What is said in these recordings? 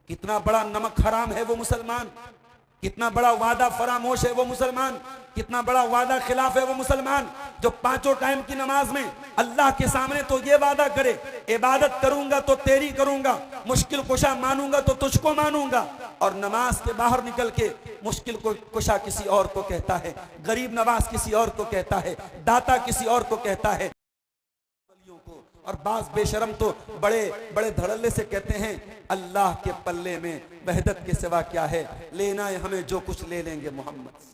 कितना बड़ा नमक हराम है वो मुसलमान, कितना बड़ा वादा फरामोश है वो मुसलमान, कितना बड़ा वादा खिलाफ है वो मुसलमान, जो पांचों टाइम की नमाज में अल्लाह के सामने तो ये वादा करे, इबादत करूंगा तो तेरी करूंगा, मुश्किल कुशा मानूंगा तो तुझको मानूंगा, और नमाज के बाहर निकल के मुश्किल कुशा किसी और को कहता है, गरीब नवाज किसी और को कहता है, दाता किसी और को कहता है। और बाज बेशरम तो बड़े बड़े धड़ल्ले से कहते हैं अल्लाह के पल्ले में वहदत के सिवा क्या है, लेना है हमें जो कुछ ले लेंगे मोहम्मद से।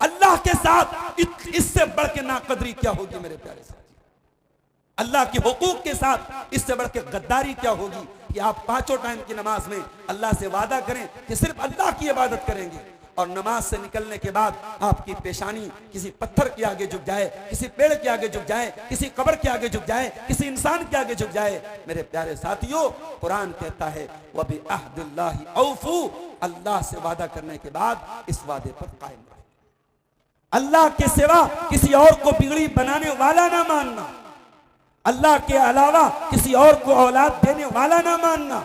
अल्लाह के साथ इससे बढ़ के नाकदरी क्या होगी मेरे प्यारे साथी? अल्लाह के हुकूक के साथ इससे बढ़ के गद्दारी क्या होगी कि आप पांचों टाइम की नमाज में अल्लाह से वादा करें कि सिर्फ अल्लाह की इबादत करेंगे, और नमाज से निकलने के बाद आपकी पेशानी किसी पत्थर के आगे झुक जाए, किसी पेड़ के आगे झुक जाए, किसी कब्र के आगे झुक जाए, किसी इंसान के आगे झुक जाए। मेरे प्यारे साथियों, कुरान कहता है व बि अहदिल्लाहि औफू, अल्लाह से वादा करने के बाद इस वादे पर कायम रहे। अल्लाह के सिवा किसी और को बिगड़ी बनाने वाला ना मानना, अल्लाह के अलावा किसी और को औलाद देने वाला ना मानना,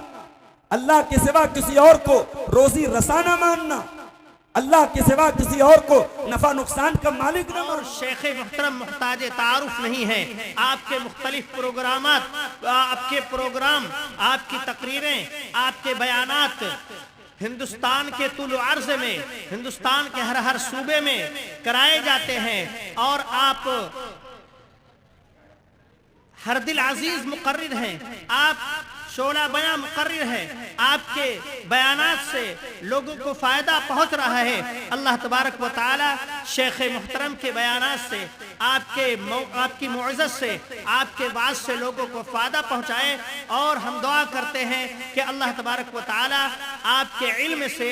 अल्लाह के सिवा किसी और को रोजी रसाना मानना, अल्लाह के सिवा किसी और को नफा नुकसान का मालिक न। और शेख मुहतरम मुहताज तारुफ नहीं है। आपके मुख्तलिफ आपके प्रोग्राम, आपकी तकरीरें, आपके बयानात हिंदुस्तान के तुल अर्ज़ में, हिंदुस्तान के हर सूबे में कराए जाते हैं, और आप हर दिल अजीज मुकर्रिर हैं, आप शोला बयां मुकर्रिर है, आपके बयानात से लोगों को फायदा पहुंच रहा है। अल्लाह तबारक व तआला शेख मुहतरम के बयानात से, आपकी मुइज़्ज़त से, आपके बात से लोगों को फायदा पहुंचाए। और हम दुआ करते हैं कि अल्लाह तबारक व तआला आपके इल्म से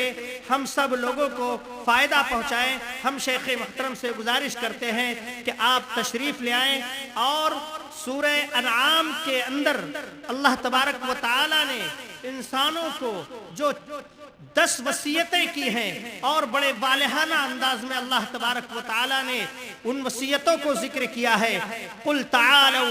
हम सब लोगों को फायदा पहुंचाए। हम शेख मुहतरम से गुजारिश करते हैं कि आप तशरीफ ले आएं, और सूरह अनआम के अंदर अल्लाह तबारक व तआला ने इंसानों को जो 10 वसीयतें की हैं, और बड़े वालिहाना अंदाज में अल्लाह तबारक व तआला ने उन वसीयतों को जिक्र किया है। कुल तालू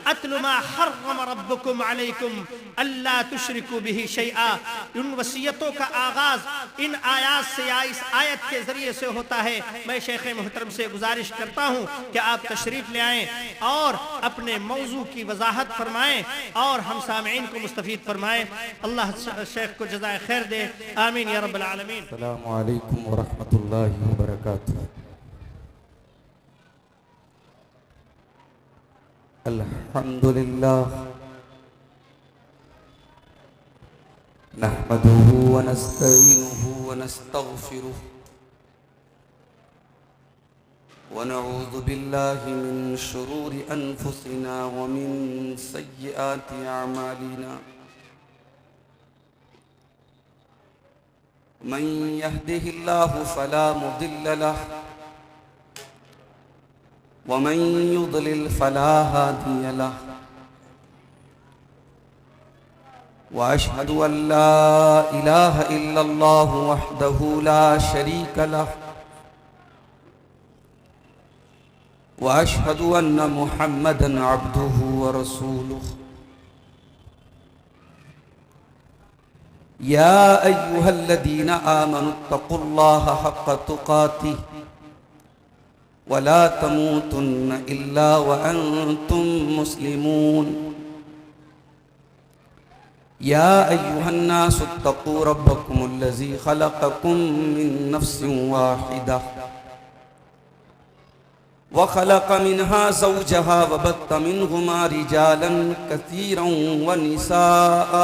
अत्लु मा हर्रम रब्बुकुम अलैकुम अल्ला तुशरिकू बिही शैआ। उन वसीयतों का आगाज इन आयात से या इस आयत के जरिए से होता है। मैं शेख मुहतरम से गुजारिश करता हूँ कि आप तशरीफ ले आएँ और अपने मौजू की वजाहत फरमाएं, और हम सामईन को मुस्तफीद फरमाएं। अल्लाह शेख को जज़ाए खैर दे, आमीन या रब्बल आलमीन। अस्सलामु अलैकुम व रहमतुल्लाहि व बरकातुहू। अल्हम्दुलिल्लाह नहमदुहु व नस्तईनुहु व नस्तगफिरुह व नऊज़ु बिल्लाहि मिन शुरूरि अनफुसिना व मिन सय्यिआति अअमालिना। मन यहदिहिल्लाहु फला मुदिल्ल लहु व मन युद्लिल फला हादिय लहु। व अशहदु अल्ला इलाहा इल्लल्लाहु वहदहु ला शरीक लहु व अशहदु अन्न मुहम्मदन अब्दुहु व रसूलुहु। या अय्युहल्लज़ीना आमनुत्तक़ुल्लाहा हक़्क़ तुक़ातिह वला तमूतुन्न इल्ला व अंतुम मुस्लिमून। या अय्युहन्नासुत्तक़ू रब्बकुमुल्लज़ी ख़लक़कुम मिन नफ़्सिन वाहिदह व ख़लक़ मिन्हा ज़ौजहा व बत्त मिन्हुमा रिजालन कसीरन व निसाअ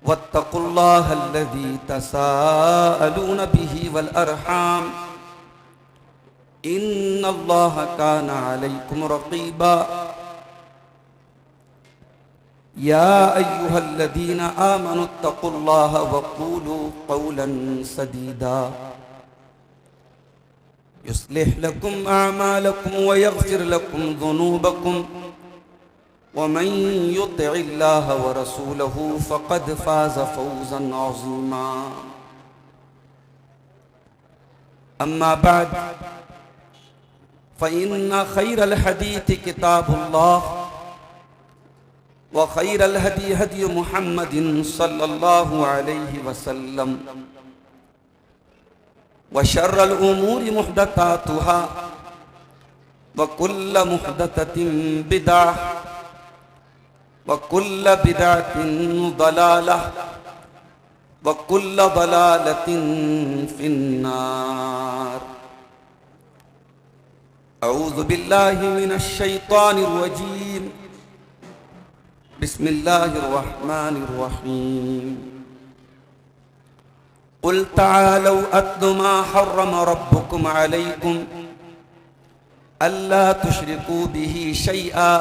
वत्तक़ुल्लाहल्लज़ी तसाअलून बिही वल अरहाम इन्नल्लाहा काना अलैकुम रक़ीबा। या अय्युहल्लज़ीना आमनुत्तक़ुल्लाहा वक़ूलू क़ौलन सदीदा युस्लिह लकुम अअमालकुम व यग़फ़िर लकुम ज़ुनूबकुम वमन युतिइल्लाह व रसूलहु फ़क़द फ़ाज़ फ़ौज़न अज़ीमा। अम्मा बअद फ़इन्न ख़ैरल हदीस किताबुल्लाह व खैरल हदी हदी मुहम्मदिन सल्लल्लाहु अलैहि वसल्लम व शर्रल उमूरि मुहदतातुहा व कुल्ल मुहदततिन बिदअह व कुल्ल बिदअतिन दलालह व कुल्ल दलालतिन फिन्नार। अऊज़ु बिल्लाहि मिनश शैतानिर रजीम। बिस्मिल्लाहिर रहमानिर रहीम। क़ुल तआलौ अत्लु मा हर्रम रब्बुकुम अलैकुम अल्ला तुश्रिकू बिही शैआ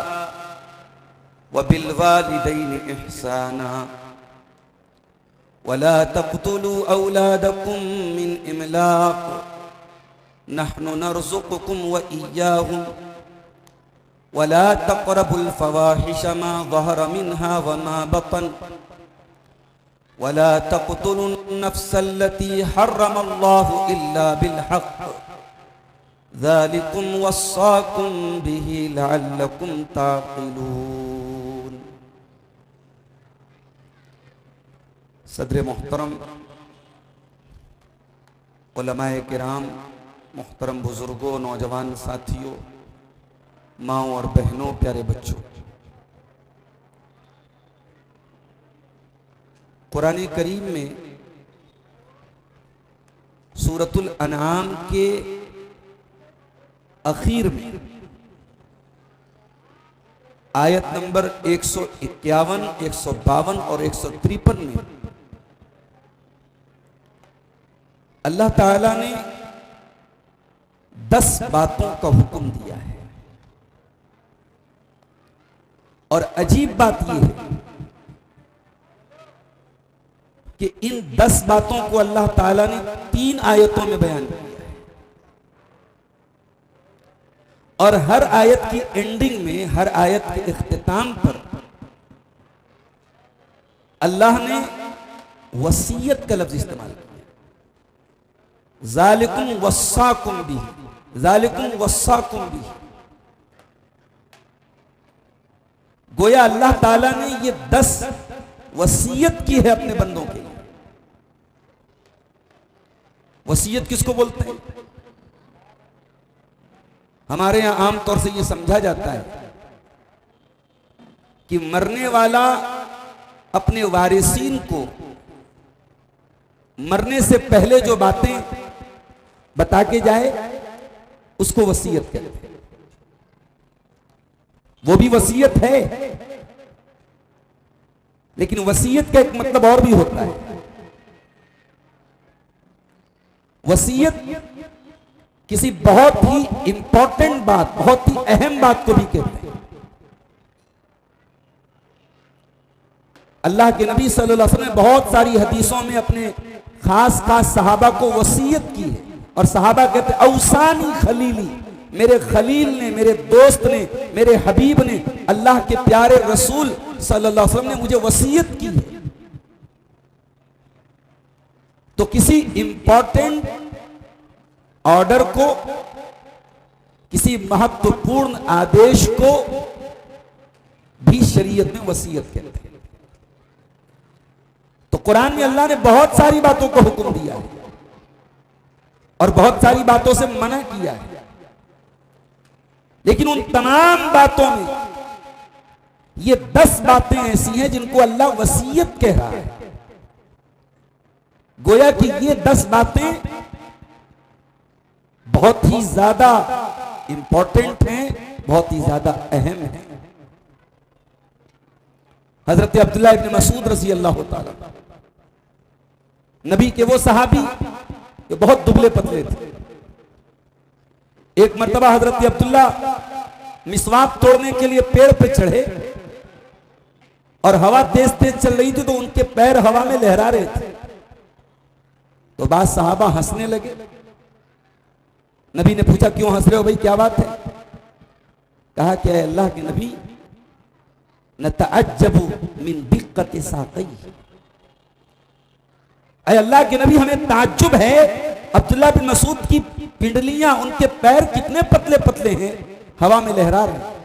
व बिल वालिदैनि इहसाना वला तक़्तुलू औलादकुम मिन इमलाक़ नहनु नर्ज़ुक़ुकुम व इय्याहुम वला तक़रबुल फ़वाहिश मा ज़हर मिन्हा व मा बतन वला तक़्तुलुन नफ़्सल्लती हर्रमल्लाहु इल्ला बिलहक़्क़ ज़ालिकुम वस्साकुम बिही लअल्लकुम ताक़िलून। सदर मोहतरम, उलमाए किराम, मोहतरम बुजुर्गों, नौजवान साथियों, माओ और बहनों, प्यारे बच्चों, कुरान करीम में सूरतुल अनआम के आखिर में आयत नंबर 151, 152 और 153 में अल्लाह ताला ने 10 बातों का हुक्म दिया है। और अजीब बात यह है कि इन 10 बातों को अल्लाह ताला ने 3 आयतों में बयान किया है। और हर आयत की एंडिंग में, हर आयत के इख्तिताम पर अल्लाह ने वसीयत का लफ्ज इस्तेमाल किया। ज़ालिकुम वस्साकुम बिही, ज़ालिकुम वस्साकुम बिही। गोया अल्लाह ताला ने ये 10 वसीयत की है अपने बंदों के लिए। वसीयत किसको बोलते हैं? हमारे यहां आमतौर से यह समझा जाता है कि मरने वाला अपने वारिसीन को मरने से पहले जो बातें बता के जाए उसको वसीयत कहते हैं। वो भी वसीयत है, लेकिन वसीयत का एक मतलब और भी होता है। वसीयत किसी बहुत ही इंपॉर्टेंट बात, बहुत ही अहम बात को भी कहते हैं। अल्लाह के नबी सल्लल्लाहु अलैहि वसल्लम ने बहुत सारी हदीसों में अपने खास खास सहाबा को वसीयत की है। और सहाबा कहते औसानी खलीली, मेरे खलील ने, मेरे दोस्त ने, मेरे हबीब ने, अल्लाह के प्यारे रसूल सल्लल्लाहु अलैहि वसल्लम ने मुझे वसीयत की है। तो किसी इंपॉर्टेंट ऑर्डर को, किसी महत्वपूर्ण आदेश को भी शरीयत में वसीयत कहते हैं। तो कुरान में अल्लाह ने बहुत सारी बातों को हुक्म दिया है और बहुत सारी बातों से मना किया है। लेकिन उन तमाम बातों में ये 10 बातें ऐसी हैं जिनको अल्लाह वसीयत कह रहा है। गोया कि ये 10 बातें बहुत ही ज्यादा इंपॉर्टेंट हैं, बहुत ही ज्यादा अहम हैं। हजरत अब्दुल्लाह इब्न मसूद रज़ी अल्लाह ताला, नबी के वो सहाबी जो बहुत दुबले पतले थे। एक मर्तबा हजरत अब्दुल्ला मिसवाक तोड़ने के लिए पेड़ पे चढ़े और हवा तेज तेज चल रही थी, तो उनके पैर हवा में लहरा रहे थे। तो बाद सहाबा हंसने लगे। नबी ने पूछा, क्यों हंस रहे हो भाई, क्या बात है? कहा कि अल्लाह के नबी, नतअज्जबु मिन दिक्कति साक़ी, अल्लाह के नबी हमें ताज्जुब है अब्दुल्ला बिन मसूद की पिंडलियां, उनके पैर कितने पतले पतले हैं, हवा में लहरा रहे।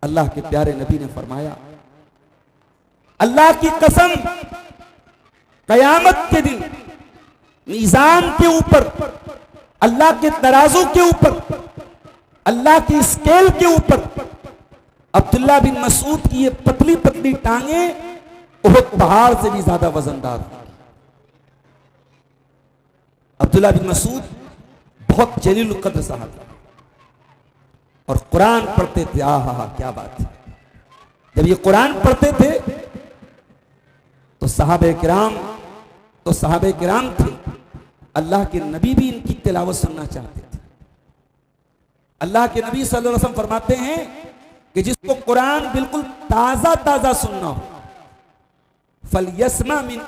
अल्लाह के प्यारे नबी ने फरमाया, अल्लाह की कसम, कयामत के दिन मीजान के ऊपर, अल्लाह के तराजू के ऊपर, अल्लाह की स्केल के ऊपर अब्दुल्ला बिन मसूद की ये पतली पतली टांगे उहद पहाड़ से भी ज्यादा वजनदार होंगी। अब्दुल्ला बिन मसूद बहुत जलील कद्र साहब और कुरान पढ़ते थे। आहा, क्या बात है। जब ये कुरान पढ़ते थे तो साहबे किराम थे, अल्लाह के नबी भी इनकी तिलावत सुनना चाहते थे। अल्लाह के नबी सल्लल्लाहु अलैहि वसल्लम फरमाते हैं कि जिसको कुरान बिल्कुल ताजा ताजा सुनना हो, फल यस्मा मिन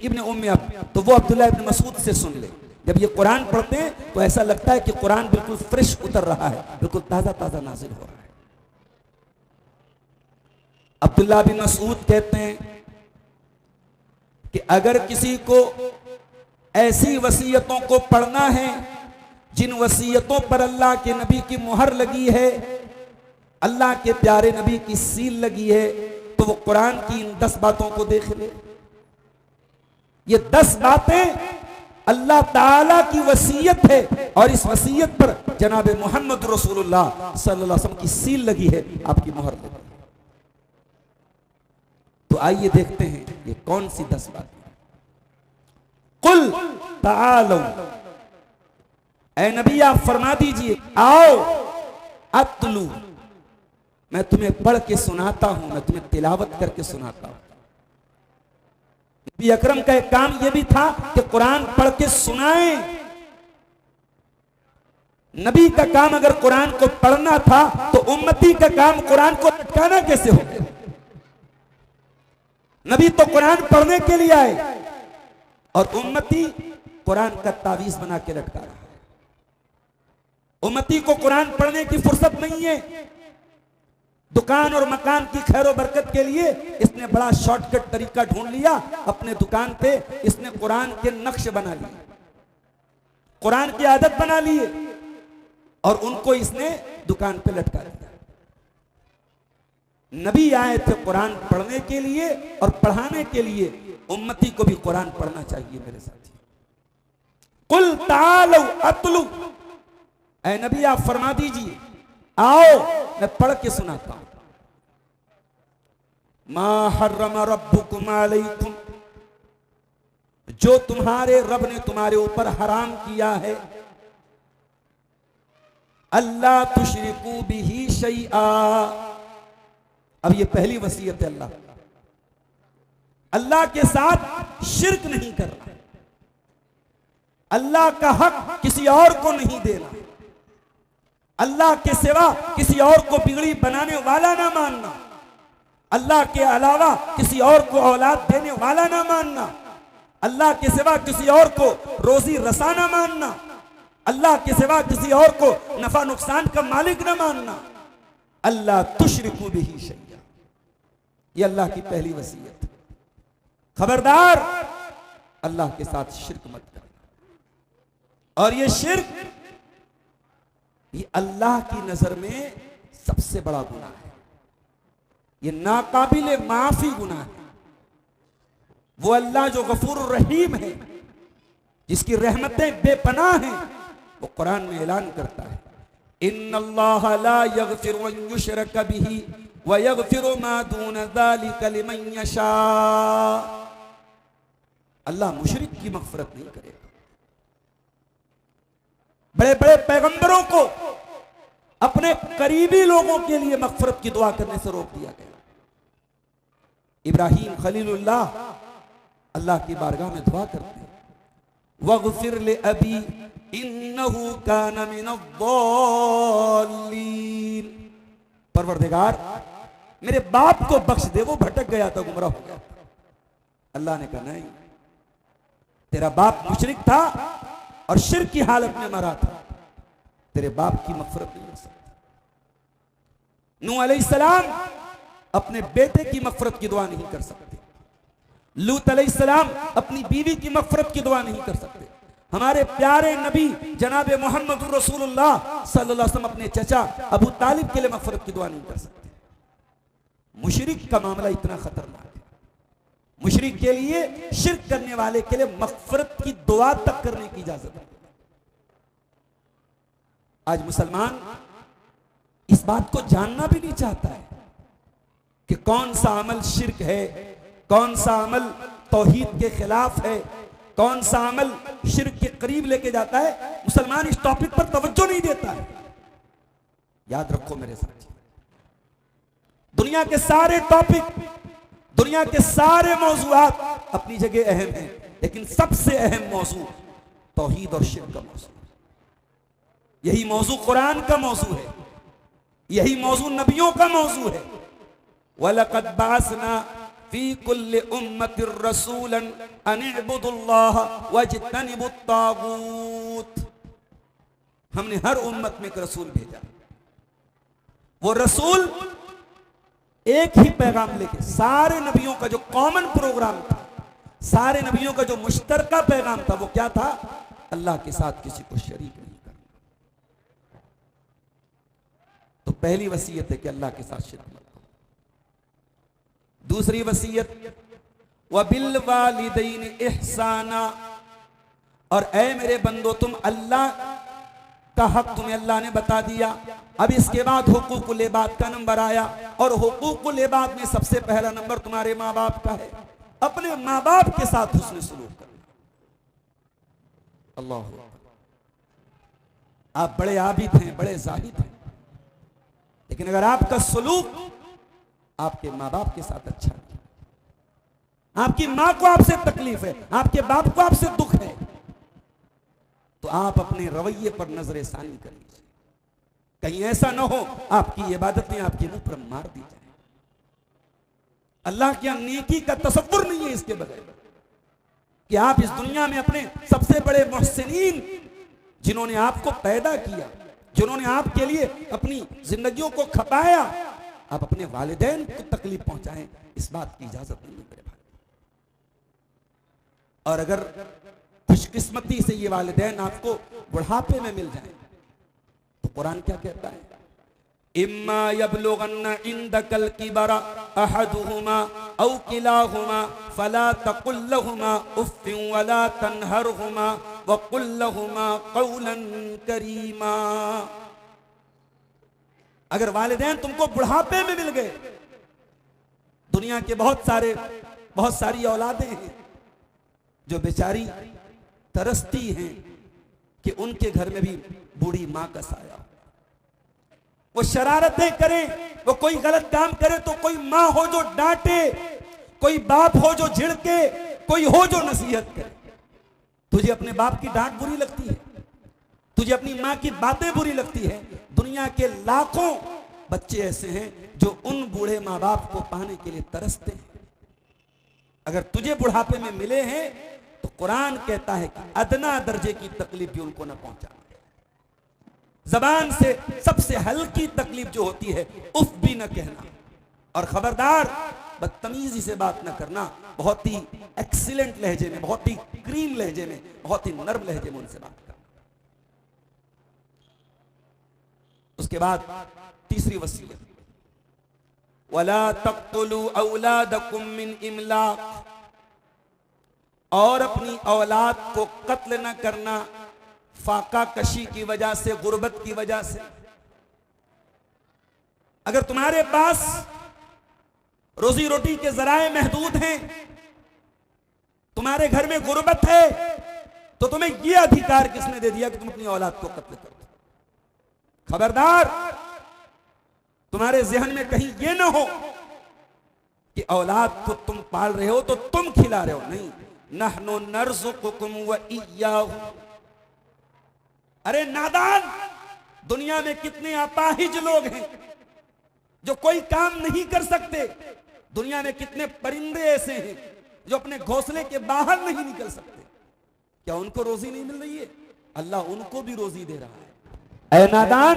इब्न उम्मे अब, तो वो अब्दुल्ला इब्न मसूद से सुन ले। जब ये कुरान पढ़ते हैं तो ऐसा लगता है कि कुरान बिल्कुल फ्रेश उतर रहा है, बिल्कुल ताजा ताजा नाजिल हो रहा है। अब्दुल्ला बिन मसूद कहते हैं कि अगर किसी को ऐसी वसीयतों को पढ़ना है जिन वसीयतों पर अल्लाह के नबी की मुहर लगी है, अल्लाह के प्यारे नबी की सील लगी है, तो वो कुरान की इन 10 बातों को देख ले। ये 10 बातें अल्लाह ताला की वसीयत है और इस वसीयत पर जनाब मोहम्मद रसूलुल्लाह सल्लल्लाहु अलैहि वसल्लम की सील लगी है, आपकी मुहर लगी है। तो आइए देखते हैं ये कौन सी 10 बातें। कुल तालो, ऐ नबी आप फरमा दीजिए, आओ अतलू, मैं तुम्हें पढ़ के सुनाता हूं, मैं तुम्हें तिलावत करके सुनाता हूं। नबी अकरम का एक काम यह भी था कि कुरान पढ़ के सुनाएं। नबी का काम अगर कुरान को पढ़ना था तो उम्मती का काम कुरान को लटकाना कैसे हो गया। नबी तो कुरान पढ़ने के लिए आए और उम्मती कुरान का तावीज बना के लटका रहा है। उम्मती को कुरान पढ़ने की फुर्सत नहीं है। दुकान और मकान की खैर बरकत के लिए इसने बड़ा शॉर्टकट तरीका ढूंढ लिया। अपने दुकान पे इसने कुरान के नक्श बना लिए, कुरान की आदत बना लिए और उनको इसने दुकान पे लटका दिया। नबी आए थे कुरान पढ़ने के लिए और पढ़ाने के लिए। उम्मती को भी कुरान पढ़ना चाहिए मेरे साथी। कुल तालो अतलू, ऐ नबी आप फरमा दीजिए, आओ मैं पढ़ के सुनाता हूं। मा हर्रम रब्बुकुम अलैकुम, जो तुम्हारे रब ने तुम्हारे ऊपर हराम किया है, अल्लाह तुशरिकू बिही शैआ। अब ये पहली वसीयत है अल्लाह, अल्लाह के साथ शिर्क नहीं करना, अल्लाह का हक किसी और को नहीं देना, अल्लाह के सिवा किसी और को बिगड़ी बनाने वाला ना मानना, अल्लाह के अलावा किसी और को औलाद देने वाला ना मानना, अल्लाह के सिवा किसी और को रोजी रसा ना मानना, अल्लाह के सिवा किसी और को नफा नुकसान का मालिक ना मानना। अल्लाह तुशरिकू बिही शैया, ये अल्लाह की पहली वसीयत है। खबरदार अल्लाह के साथ शिर्क मत करना। और ये शिर्क ये अल्लाह की नजर में सबसे बड़ा गुनाह है, ये नाकाबिले माफी गुनाह है। वो अल्लाह जो गफूर रहीम है, जिसकी रहमतें बेपनाह हैं, वो कुरान में ऐलान करता है, इन्नल्लाह ला यगफिरु अन युशरक बिही व यगफिरु मा दून ज़ालिका लिमन यशा। अल्लाह मुशरिक की मग़फ़िरत नहीं करेगा। बड़े बड़े पैगंबरों को अपने करीबी लोगों के लिए मग़फ़िरत की दुआ करने से रोक दिया गया। इब्राहीम खलीलुल्लाह अल्लाह की बारगाह में दुआ करते हैं, वग़फ़िर ले अबी इन्नहु कान मिनज़्ज़ाल्लीन। परवरदिगार मेरे बाप को बख्श दे, वो भटक गया था, गुमराह हो गया था। अल्लाह ने कहा नहीं, तेरा बाप मुशरिक था और शिर्क की हालत में मरा था, तेरे बाप की मग़फ़िरत नहीं हो सकती। नूह अलैहिस्सलाम अपने बेटे की मग़फ़िरत की दुआ नहीं कर सकते। लूत अलैहिस्सलाम अपनी बीवी की मग़फ़िरत की दुआ नहीं कर सकते। हमारे प्यारे नबी जनाब मोहम्मद रसूलुल्लाह सल्लल्लाहु अलैहि वसल्लम अपने चचा अबू तालिब के लिए मगफिरत की दुआ नहीं कर सकते। मुशरिक का मामला इतना खतरनाक है, मुशरिक के लिए, शिर्क करने वाले के लिए मगफिरत की दुआ तक करने की इजाजत है। आज मुसलमान इस बात को जानना भी नहीं चाहता है कि कौन सा अमल शिर्क है, कौन सा अमल तौहीद के खिलाफ है, कौन सा अमल शिर्क के करीब लेके जाता है। मुसलमान इस टॉपिक पर तवज्जो नहीं देता है। याद रखो मेरे साथी, दुनिया के सारे टॉपिक, दुनिया के सारे मौजूआत अपनी जगह अहम हैं, लेकिन सबसे अहम मौजू तौहीद और शिर्क का मौजू। यही मौजू कुरान का मौजू है, यही मौजू नबियों का मौजू है। वलक़द बअसना फी कुल्लि उम्मतिर रसूलन अन इअ्बुदुल्लाह वज्तनिबुत तागूत। हमने हर उम्मत में एक रसूल भेजा, वो रसूल एक ही पैगाम लेके, सारे नबियों का जो कॉमन प्रोग्राम था, सारे नबियों का जो मुश्तरका पैगाम था, वो क्या था? अल्लाह के साथ किसी को शरीक नहीं करना। तो पहली वसीयत है कि अल्लाह के साथ शिर्क मत करो। दूसरी वसीयत व बिल वालिदैन इहसाना, और ऐ मेरे बंदो तुम अल्लाह का हक तुम्हें अल्लाह ने बता दिया। अब इसके बाद हुकूकुल इबाद का नंबर आया, और हुकूकुल इबाद में सबसे पहला नंबर तुम्हारे माँ बाप का है। अपने माँ बाप के साथ हुस्न सलूक करना। अल्लाह, आप बड़े आबिद हैं, बड़े जाहिद हैं, लेकिन अगर आपका सलूक आपके माँ बाप के साथ अच्छा नहीं, आपकी माँ को आपसे तकलीफ है, आपके बाप को आपसे दुख है, तो आप अपने रवैये पर नजर सानी कर लीजिए। कहीं ऐसा ना हो आपकी इबादतें आपके मुंह पर मार दी जाए। अल्लाह की नेकी का तसव्वुर नहीं है इसके बगैर कि आप इस दुनिया में अपने सबसे बड़े मुहसिनीन, जिन्होंने आपको पैदा किया, जिन्होंने आपके लिए अपनी जिंदगियों को खपाया, आप अपने वालिदैन को तकलीफ पहुंचाएं, इस बात की इजाजत नहीं है मेरे भाई। और अगर खुशकिस्मती से ये वालिदैन आपको बुढ़ापे में मिल जाएं, तो कुरान क्या कहता है? इम्मा यबलुगन्ना इंदकल किबरा अहदुहुमा औ किलाहुमा फला तकुल लहुमा उफ्फिन वला तनहरहुमा वकुल लहुमा कौलन करीमा। अगर वालिदैन तुमको बुढ़ापे में मिल गए, दुनिया के बहुत सारी औलादें हैं जो बेचारी तरसती हैं कि उनके घर में भी बूढ़ी मां का साया। वो शरारतें करें, वो कोई गलत काम करे तो कोई मां हो जो डांटे, कोई बाप हो जो झिड़के, कोई हो जो नसीहत करे। तुझे अपने बाप की डांट बुरी लगती है, तुझे अपनी मां की बातें बुरी लगती है। दुनिया के लाखों बच्चे ऐसे हैं जो उन बूढ़े मां बाप को पाने के लिए तरसते हैं। अगर तुझे बुढ़ापे में मिले हैं तो कुरान कहता है कि अदना दर्जे की तकलीफ भी उनको न पहुंचाना। जबान से सबसे हल्की तकलीफ जो होती है उफ भी न कहना, और खबरदार बदतमीजी से बात न करना। बहुत ही एक्सीलेंट लहजे में, बहुत ही क्रीम लहजे में, बहुत ही नर्म लहजे में उनसे बात करना। उसके बाद तीसरी वसीयत, वला तक़्तुलू औलादकुम मिन इमलाक, और अपनी औलाद को कत्ल न करना फाका कशी की वजह से, गुर्बत की वजह से। अगर तुम्हारे पास रोजी रोटी के जराए महदूद हैं, तुम्हारे घर में गुर्बत है, तो तुम्हें यह अधिकार किसने दे दिया कि तुम अपनी औलाद को कत्ल करो? खबरदार, तुम्हारे जहन में कहीं यह ना हो कि औलाद को तुम पाल रहे हो तो तुम खिला रहे हो। नहीं, नहनु नर्ज़ुकुकुम व इय्याहुम। अरे नादान, दुनिया में कितने अपाहिज लोग हैं जो कोई काम नहीं कर सकते। दुनिया में कितने परिंदे ऐसे हैं जो अपने घोंसले के बाहर नहीं निकल सकते। क्या उनको रोजी नहीं मिल रही है? अल्लाह उनको भी रोजी दे रहा है। ऐ नादान,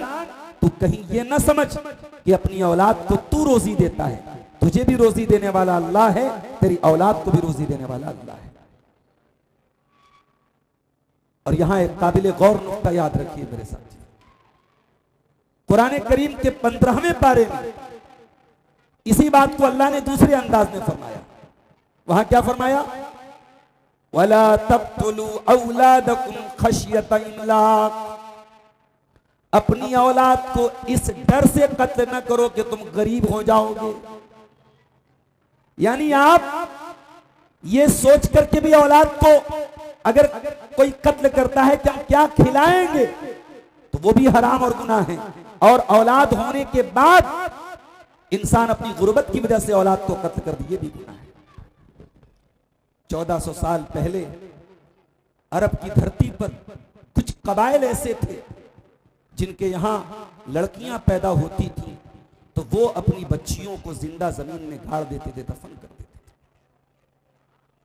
तू कहीं ये ना समझ कि अपनी औलाद को तू रोजी देता है। तुझे भी रोजी देने वाला अल्लाह है, तेरी औलाद को भी रोजी देने वाला अल्लाह है। और यहां एक काबिल गौर नुक्ता याद रखिए मेरे साथ। कुरान करीम के 15वें पारे में इसी बात को अल्लाह ने दूसरे अंदाज में फरमाया। वहां क्या फरमाया? वला तक़्तुलू औलादकुम खश्यत इमलाक, अपनी औलाद को इस डर से कत्ल न करो कि तुम गरीब हो जाओगे। यानी आप ये सोच करके भी औलाद को अगर कोई कत्ल करता है कि हम क्या खिलाएंगे, तो वो भी हराम और गुनाह है। और औलाद होने के बाद इंसान अपनी गुर्बत की वजह से औलाद को कत्ल कर दिए भी गुनाह है। 1400 साल पहले अरब की धरती पर कुछ कबाइल ऐसे थे जिनके यहां लड़कियां पैदा होती थी तो वो अपनी बच्चियों को जिंदा जमीन में गाड़ देते थे, दफन कर देते थे।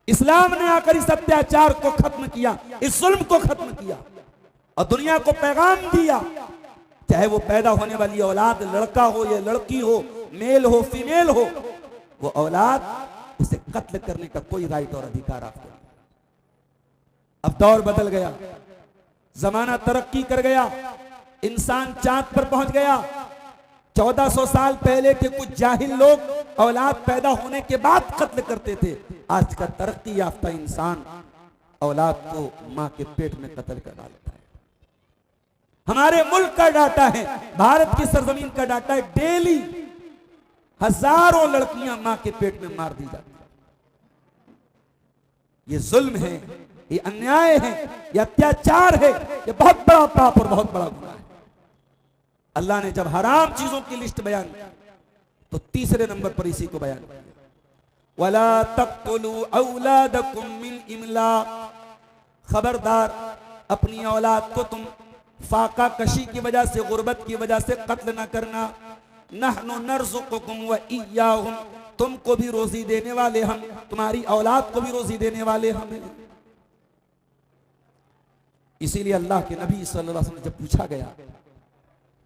इस्लाम ने आकर इस अत्याचार को खत्म किया, इस जुल्म को खत्म किया और दुनिया को पैगाम दिया, चाहे वो पैदा होने वाली औलाद लड़का हो या लड़की हो, मेल हो फीमेल हो, वो औलाद उसे कत्ल करने का कोई राइट और अधिकार आपको नहीं। अब दौर बदल गया, जमाना तरक्की कर गया, इंसान चांद पर पहुंच गया। 1400 साल पहले के कुछ जाहिल लोग औलाद पैदा होने के बाद कत्ल करते थे। आज का तरक्की याफ्ता इंसान औलाद को मां के पेट में कत्ल कर डालता है। हमारे मुल्क का डाटा है, भारत की सरजमीन का डाटा है, डेली हजारों लड़कियां मां के पेट में मार दी जाती है। ये जुल्म है, ये अन्याय है, ये अत्याचार है, ये बहुत बड़ा पाप और बहुत बड़ा गुनाह है। अल्लाह ने जब हराम चीजों की लिस्ट बयान की तो तीसरे नंबर पर इसी को बयान किया, वला तक़्तुलू औलादकुम मिन इमलाक, खबरदार अपनी औलाद को तुम फाका कशी की वजह से, गुर्बत की वजह से कत्ल न करना। नहनु नर्ज़ुकुकुम व इय्याहुम, तुमको भी रोजी देने वाले हम, तुम्हारी औलाद को भी रोजी देने वाले हम। इसीलिए अल्लाह के नबी सल्लल्लाहु अलैहि वसल्लम जब पूछा गया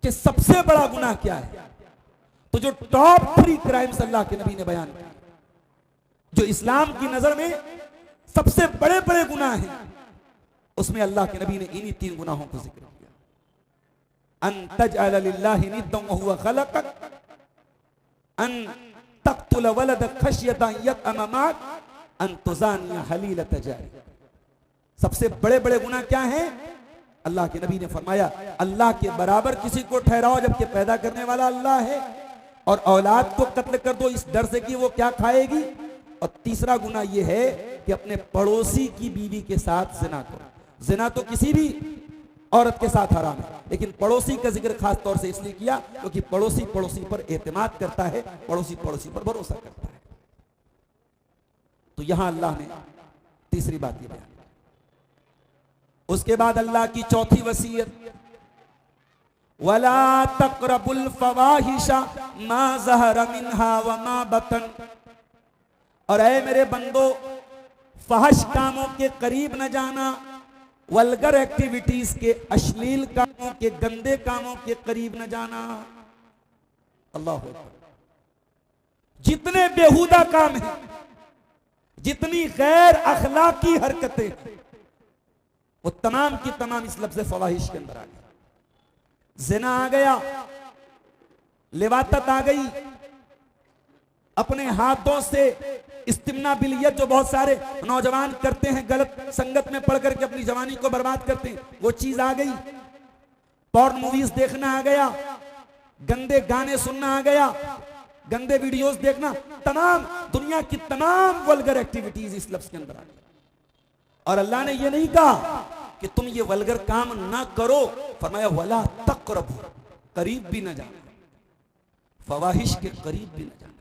कि सबसे बड़ा गुनाह क्या है, तो जो टॉप 3 क्राइम्स अल्लाह के नबी ने बयान किए, जो इस्लाम की नजर में सबसे बड़े बड़े गुनाह हैं, उसमें अल्लाह के नबी ने इन्हीं 3 गुनाहों को जिक्र किया। अन तजअल लिल्लाहि निद्दन व हुवा खलक़क, अन तक़्तुल वलदक खश्यतन यतअम माक, अन तुज़ानिया हलीलत जारी। सबसे बड़े बड़े गुनाह क्या हैं? अल्लाह के नबी ने फरमाया अल्लाह के बराबर किसी को ठहराओ जबकि पैदा करने वाला अल्लाह है, और औलाद को कत्ल कर दो इस डर से कि वो क्या खाएगी। और तीसरा गुनाह ये है कि अपने पड़ोसी की बीवी के साथ जिना करो। जिना तो किसी भी औरत के साथ हराम है, लेकिन पड़ोसी का जिक्र खास तौर से इसलिए किया क्योंकि पड़ोसी पड़ोसी पर एतमाद करता है, पड़ोसी पड़ोसी पर भरोसा करता है। तो यहां अल्लाह ने तीसरी बात ये बयान। उसके बाद अल्लाह की चौथी वसीयत, वला तक़रबुल फ़वाहिशा मा ज़हरा मिन्हा व मा बतन, और ऐ मेरे बंदो फहश कामों के करीब न जाना, वल्गर एक्टिविटीज के, अश्लील कामों के, गंदे कामों के करीब न जाना। अल्लाह हू अकबर। जितने बेहुदा काम हैं, जितनी गैर अखलाकी हरकतें, वो तमाम की तमाम इस लफ्ज़ फवाहिश के अंदर आ गई। ज़िना आ गया, लिवातत आ गई, अपने हाथों से इस्तिमना बिलियत जो बहुत सारे नौजवान करते हैं, गलत संगत में पढ़ करके अपनी जवानी को बर्बाद करते हैं, वो चीज आ गई। पॉर्न मूवीज देखना आ गया, गंदे गाने सुनना आ गया, गंदे वीडियोस देखना, तमाम दुनिया की तमाम वल्गर एक्टिविटीज इस लफ्ज के अंदर आ गई। और अल्लाह ने ये नहीं कहा कि तुम ये वल्गर काम ना करो, फरमाया वला तक़रबू, करीब भी ना जाना, फवाहिश के करीब भी ना जाना।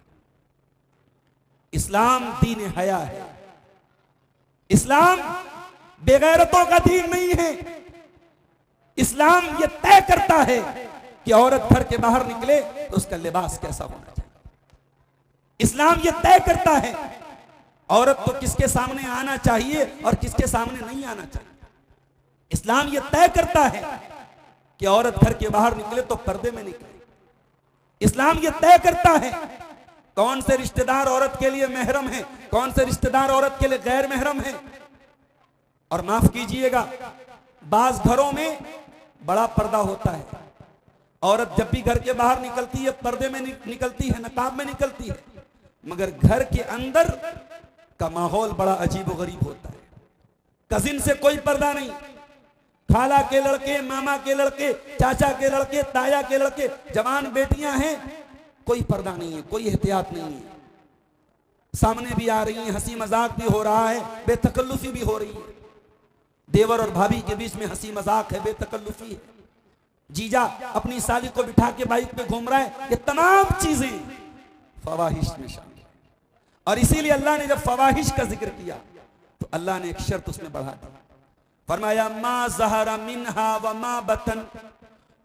इस्लाम दीन हया है, इस्लाम बेगैरतों का दीन नहीं है। इस्लाम ये तय करता है कि औरत घर के बाहर निकले तो उसका लिबास कैसा होना चाहिए। इस्लाम ये तय करता है औरत को किसके सामने आना चाहिए और किसके सामने नहीं आना चाहिए। इस्लाम ये तय करता है कि औरत घर के बाहर निकले तो पर्दे में निकले। इस्लाम ये तय करता है कौन से रिश्तेदार औरत के लिए महरम है, कौन से रिश्तेदार औरत के लिए गैर महरम है। और माफ कीजिएगा, बाज घरों में बड़ा पर्दा होता है, औरत जब भी घर के बाहर निकलती है पर्दे में निकलती है, नकाब में निकलती है, मगर घर के अंदर का माहौल बड़ा अजीब व गरीब होता है। कजिन से कोई पर्दा नहीं, खाला के लड़के, मामा के लड़के, चाचा के लड़के, ताया के लड़के, जवान बेटियां हैं, कोई पर्दा नहीं है, कोई एहतियात नहीं है। सामने भी आ रही है, हंसी मजाक भी हो रहा है, बेतकल्लुफी भी हो रही है। देवर और भाभी के बीच में हंसी मजाक है, बेतकल्लुफी है। जीजा अपनी साली को बिठा के बाइक पे घूम रहा है। ये तमाम चीजें फवाहिश में शामिल है। और इसीलिए अल्लाह ने जब फवाहिश का जिक्र किया तो अल्लाह ने एक शर्त उसमें बढ़ा दी, फरमाया मा ज़हरा मिन्हा व मा बतन,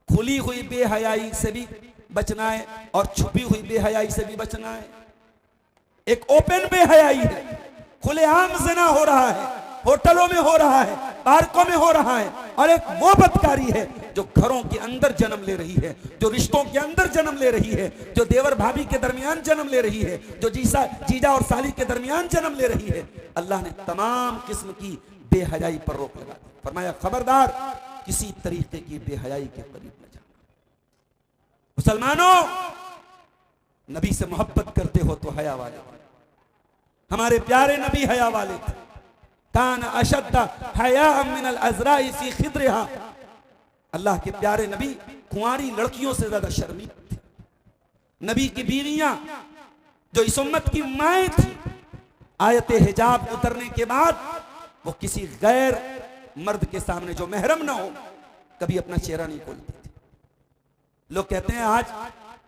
खुली हुई बेहयाई से भी बचना है और छुपी हुई बेहयाई से भी बचना है। एक ओपन बेहयाई है, खुलेआम ज़िना हो रहा है, होटलों में हो रहा है, पार्कों में हो रहा है, और एक वो बदकारी है जो घरों के अंदर जन्म ले रही है, जो रिश्तों के अंदर जन्म ले रही है, जो देवर भाभी के दरमियान जन्म ले रही है, जो जीजा और साली के दरमियान जन्म ले रही है। अल्लाह ने तमाम किस्म की बेहयाई पर रोक लगा दी। फरमाया खबरदार किसी तरीके की बेहयाई के करीब न जाना। मुसलमानों, नबी से मोहब्बत करते हो तो हया वाले, हमारे प्यारे नबी हया वाले थे। कान अशद्दा हया मिनल अज़राई फी खिद्रिहा, अल्लाह के प्यारे नबी कुंवारी लड़कियों से ज्यादा शर्मीन थे। नबी की बीवियां जो इस उम्मत की माएँ थी, आयत हिजाब उतरने के बाद वो किसी गैर मर्द के सामने जो महरम ना हो कभी अपना चेहरा नहीं खोलती थी। लोग कहते हैं आज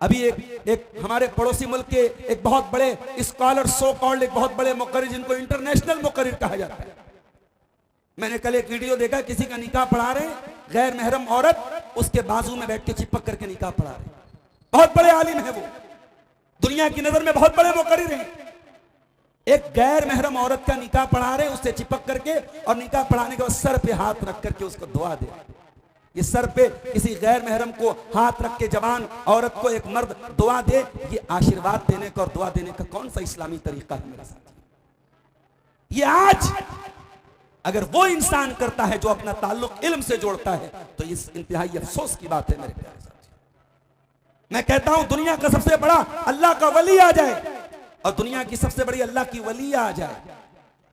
अभी एक हमारे पड़ोसी मुल्क के एक बहुत बड़े स्कॉलर, सो कॉल्ड एक बहुत बड़े मुकर्रिर, जिनको इंटरनेशनल मुकर्रिर कहा जाता है, मैंने कल एक वीडियो देखा, किसी का निकाह पढ़ा रहे, गैर महरम औरत उसके बाजू में बैठ के चिपक करके निकाह पढ़ा रहे। बहुत बड़े आलिम है वो, दुनिया की नजर में बहुत बड़े मुकर्रिर हैं। एक गैर महरम औरत का निकाह पढ़ा रहे, उससे चिपक करके, और निकाह पढ़ाने के बाद सर पे हाथ रख करके उसको दुआ दे। ये सर पे किसी गैर महरम को हाथ रख के जवान औरत को एक मर्द दुआ दे, ये आशीर्वाद देने का और दुआ देने का कौन सा इस्लामी तरीका है मेरे साथ? ये आज अगर वो इंसान करता है जो अपना ताल्लुक इल्म से जोड़ता है तो इस इंतहाई अफसोस की बात है मेरे प्यारे साथी। मैं कहता हूं दुनिया का सबसे बड़ा अल्लाह का वली आ जाए और दुनिया की सबसे बड़ी अल्लाह की वलिया आ जाए,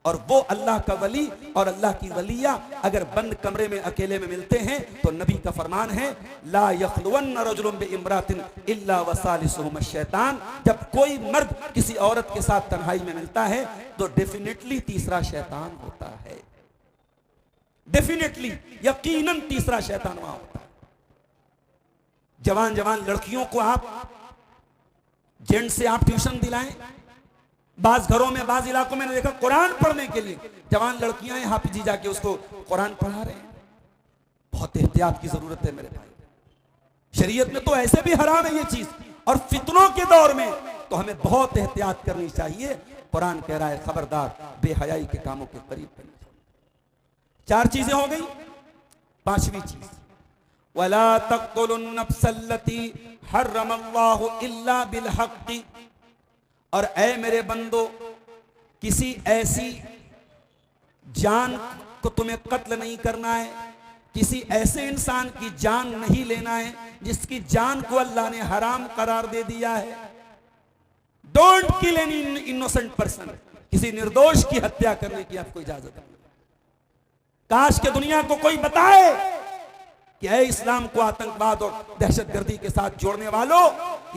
और वो अल्लाह का वली और अल्लाह की वलिया अगर बंद कमरे में अकेले में मिलते हैं तो नबी का फरमान है ला यख्लुवन्न रजुलुन बिइम्रातिन इल्ला वसालिसुहुम शैतान। जब कोई मर्द किसी औरत के साथ तन्हाई में मिलता है तो डेफिनेटली तीसरा शैतान होता है, डेफिनेटली यकीनन तीसरा शैतान वहां होता है। जवान जवान लड़कियों को आप जेंट्स से आप ट्यूशन दिलाएं, बाज घरों में बाज इलाकों में देखा कुरान पढ़ने के लिए जवान लड़कियां हाफिजी जाके उसको कुरान पढ़ा रहे हैं। बहुत एहतियात की जरूरत है मेरे भाई। शरीयत में तो ऐसे भी हराम है ये चीज, और फितनों के दौर में तो हमें बहुत एहतियात करनी चाहिए। कुरान कह रहा है खबरदार बेहयाई के कामों के करीब करना। 4 चीजें हो गई। 5वीं चीज वला तक़्तुलुन नफ्सल्लती हर्रमल्लाहु इल्ला बिल हक़्क़ि, और ऐ मेरे बंदो किसी ऐसी जान को तुम्हें कत्ल नहीं करना है, किसी ऐसे इंसान की जान नहीं लेना है जिसकी जान को अल्लाह ने हराम करार दे दिया है। Don't kill any innocent person, किसी निर्दोष की हत्या करने की आपको इजाजत नहीं। काश के दुनिया को कोई बताए कि ऐ इस्लाम को आतंकवाद और दहशतगर्दी के साथ जोड़ने वालों,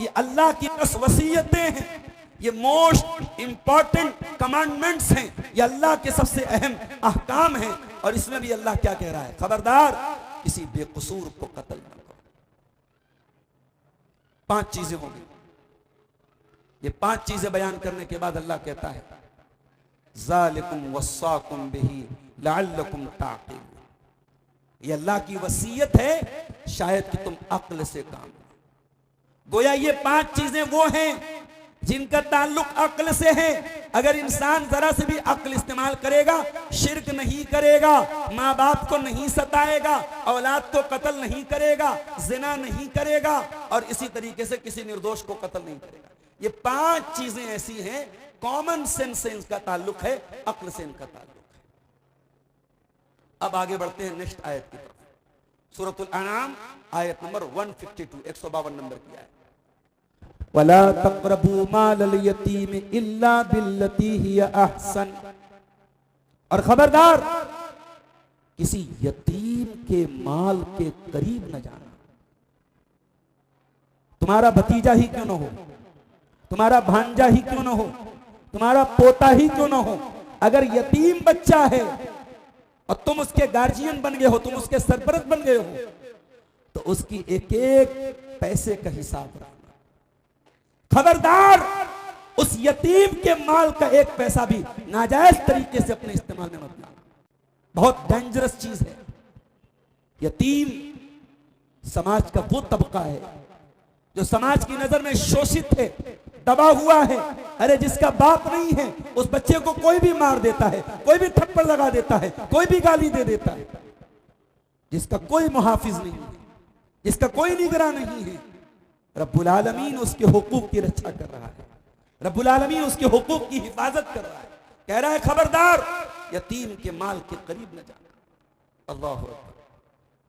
ये अल्लाह की 10 वसीयतें हैं, ये मोस्ट इंपॉर्टेंट कमांडमेंट्स हैं, ये अल्लाह के सबसे अहम अहकाम हैं, और इसमें भी अल्लाह क्या कह रहा है, खबरदार किसी बेकसूर को कत्ल न करो। 5 चीजें होंगी। ये 5 चीजें बयान करने के बाद अल्लाह कहता है ज़ालिकुम वस्साकुम बिही लअल्लकुम ताक़िलून। ये अल्लाह की वसीयत है, शायद कि तुम अक्ल से काम लो। गोया ये 5 चीजें वो हैं जिनका ताल्लुक अक्ल से है। अगर इंसान जरा से भी अक्ल इस्तेमाल करेगा, शिर्क नहीं करेगा, माँ बाप को नहीं सताएगा, औलाद को कत्ल नहीं करेगा, जिना नहीं करेगा, और इसी तरीके से किसी निर्दोष को कत्ल नहीं करेगा। ये 5 चीजें ऐसी हैं, कॉमन सेंस से इनका ताल्लुक है, अक्ल से इनका ताल्लुक है। अब आगे बढ़ते हैं नेक्स्ट आयत की तरफ। सूरतुल अनाम आयत नंबर 152, 152 नंबर की आयत। वला तक़रबू मालल यतीम इल्ला बिल्लती हिया अहसन, और खबरदार किसी यतीम के माल के करीब न जाना। तुम्हारा भतीजा ही क्यों न हो, तुम्हारा भांजा ही क्यों न हो, तुम्हारा पोता ही क्यों न हो, अगर यतीम बच्चा है और तुम उसके गार्जियन बन गए हो, तुम उसके सरपरस्त बन गए हो, तो उसकी एक एक पैसे का हिसाब रखना। खबरदार उस यतीम के माल का एक पैसा भी नाजायज तरीके से अपने इस्तेमाल में मत लाना। बहुत डेंजरस चीज है। यतीम समाज का वो तबका है जो समाज की नजर में शोषित है, दबा हुआ है। अरे जिसका बाप नहीं है उस बच्चे को कोई भी मार देता है, कोई भी थप्पड़ लगा देता है, कोई भी गाली दे देता है। जिसका कोई मुहाफिज नहीं है, जिसका कोई निगरान नहीं है, रब्बुल आलमीन उसके हुकूक की रक्षा कर रहा है, रब्बुल आलमीन उसके हुकूक की हिफाजत कर रहा है। कह रहा है खबरदार यतीम के माल के करीब न जाना। अल्लाह अकबर।